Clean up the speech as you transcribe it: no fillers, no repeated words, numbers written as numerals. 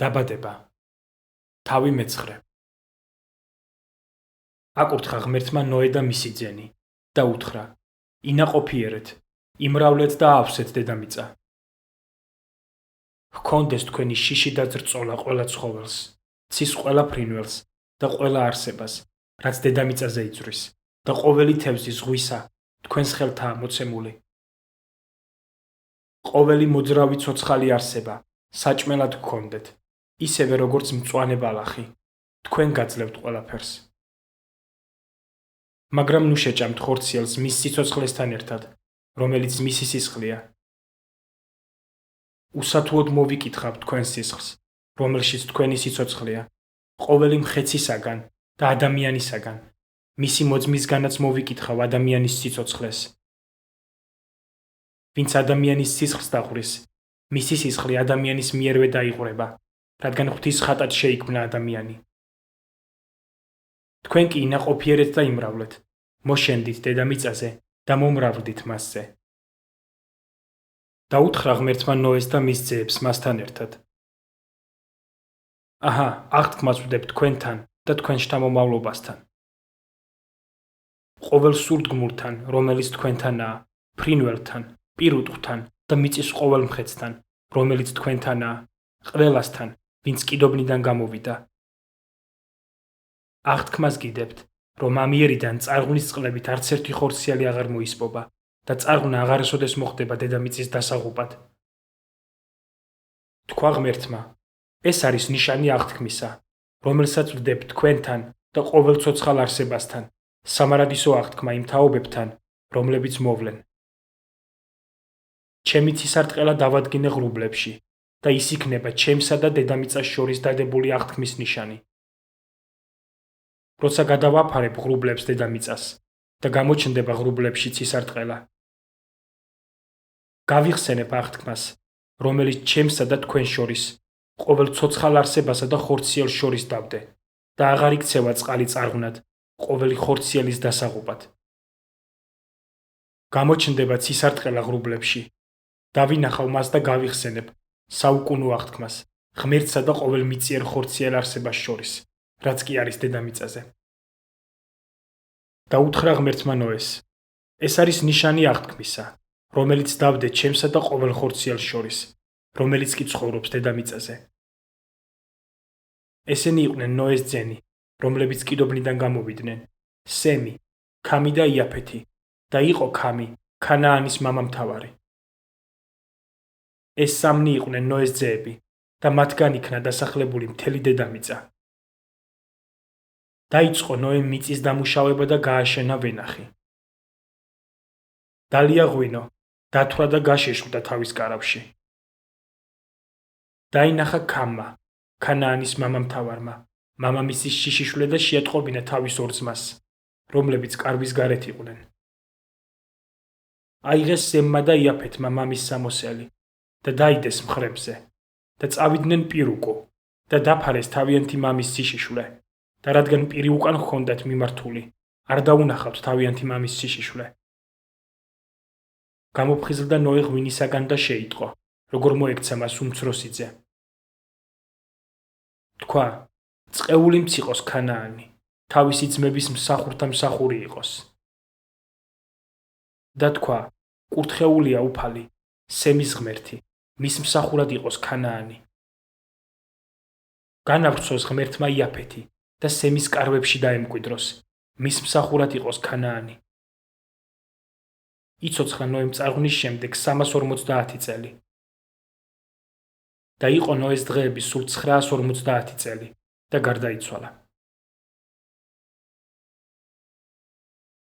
დაბადება. თავი მეცხრე. აკურთხა ღმერთმა ნოე და მისი ძენი და უთხრა: ინაყოფიერეთ, იმრავლეთ და აავსეთ დედამიწა. ჰქონდეს თქვენი შიში და ძრწოლა ყველა ცხოველს, ცის ყველა ფრინველს და ყველა არსებას, რაც დედამიწაზე იწვრის, და ყოველი თევზი ზღვისა თქვენს ხელთაა მოცემული. ყოველი მოძრავი ცოცხალი არსება საჭმელად გქონდეთ, ისევე როგორც მწვანე ბალახი, თქვენ გაძლევთ ყველაფერს. მაგრამ ნუ შეჭამთ ხორციელს მის სიცოცხლესთან ერთად, რომელიც მისი სისხლია. უსათუოდ მოვიკითხავთ თქვენს სისხლს, რომელშიც თქვენი სიცოცხლეა, ყოველი მხეცისაგან და ადამიანისაგან, მისი მოძმისგანაც მოვიკითხავ ადამიანის სიცოცხლეს. ვინც ადამიანის სისხლს დაღვრის, მისი სისხლი ადამიანის მიერვე დაიყვრება, რადგან ღვთის ხატად შეიქმნა ადამიანი. თქვენ კი ინაყოფიერეთ და იმრავლეთ, მოშენდით დედამიწაზე და მომრავლდით მასზე. და უთხრა ღმერთმა ნოეს და მის ძეებს მასთან ერთად: აჰა, აღთქმას ვდებ თქვენთან და თქვენ შთამომავლობასთან. ყოველ სურდგმულთან, რომელიც თქვენთანაა, ფრინველთან, პირუტყვთან და მიწის ყოველ მხეცთან, რომელიც თქვენთანაა, ყველასთან, ვინც კიდობნიდან გამოვიდა. აღთქმას გიდებთ, რომ ამიერიდან წარღვნის წყლებით არც ერთი ხორციელი აღარ მოისპობა და წარღვნა აღარასოდეს მოხდება დედამიწის დასაღუპად. თქვა ღმერთმა: ეს არის ნიშანი აღთქმისა, რომელსაც ვდებ თქვენთან და ყოველ ცოცხალ არსებასთან, სამარადისო აღთქმა იმ თაობებთან, რომლებიც მოვლენ. ჩემი ცისარტყელა დავადგინე ღრუბლებში და ის იქნება ჩემსა და დედამიწას შორის დადებული აღთქმის ნიშანი. როცა გადავაფარებ ღრუბლებს დედამიწას და გამოჩნდება ღრუბლებში ცისარტყელა, გავიხსენებ აღთქმას, რომელიც ჩემსა და თქვენ შორის, ყოველ ცოცხალ არსებასა და ხორციელს შორის დავდე და აღარ იქცევა წყალი წარღვნად, ყოველი ხორციელის დასაღუპად. გამოჩნდება ცისარტყელა ღრუბლებში, დავინახავ მას და გავიხსენებ საუკუნო აღთქმას, ღმერთსა და ყოველ მიწიერ ხორციელ არსებას შორის, რაც კი არის დედამიწაზე. და უთხრა ღმერთმა ნოეს: ეს არის ნიშანი აღთქმისა, რომელიც დავდე ჩემსა და ყოველ ხორციელს შორის, რომელიც კი ცხოვრობს დედამიწაზე. ესენი იყვნენ ნოეს ძენი, რომლებიც კიდობნიდან გამოვიდნენ: სემი, ქამი და იაფეთი, და იყო ქამი ქანაანის მამამთავარი. ეს სამნი იყვნენ ნოეს ძეები და მათგან იქნა დასახლებული მთელი დედამიწა. დაიწყო ნოემ მიწის დამუშავება და გააშენა ვენახი. დალიაღვინო, დათვრა და გაშეშვლდა თავის კარავში. დაინახა ქამმა, ქანაანის მამამთავარმა, მამამისის შიშიშვლე და შეატყობინა თავის ორ ძმას, რომლებიც კარვის გარეთ იყვნენ. აიღეს სემმა და იაფეთმა მამის სამოსელი და დაიდეს მხრებზე და წავიდნენ პირუკო და დაფარეს თავიანთი მამის სიშიშვლე და რადგან პირი უკან ჰქონდათ მიმართული, არ დაუნახავთ თავიანთი მამის სიშიშვლე. გამოფხიზლდა ნოე ღვინისაგან და შეიტყო, როგორ მოექცა მას უმცროსი ძე. თქვა: წყეული მციყოს ქანაანი, თავისი ძმების მსახურთა მსახური იყოს. და თქვა: კურთხეულია უფალი, სემის ღმერთი, მის მსახურად იყოს ქანაანი. განავრცოს ღმერთმა იაფეთი და სემის კარვებში დაემკვიდროს, მის მსახურად იყოს ქანაანი. იცოცხლა ნოემ წარღვნის შემდეგ 350 წელი. და იყო ნოეს დღეები სულ 950 წელი და გარდაიცვალა.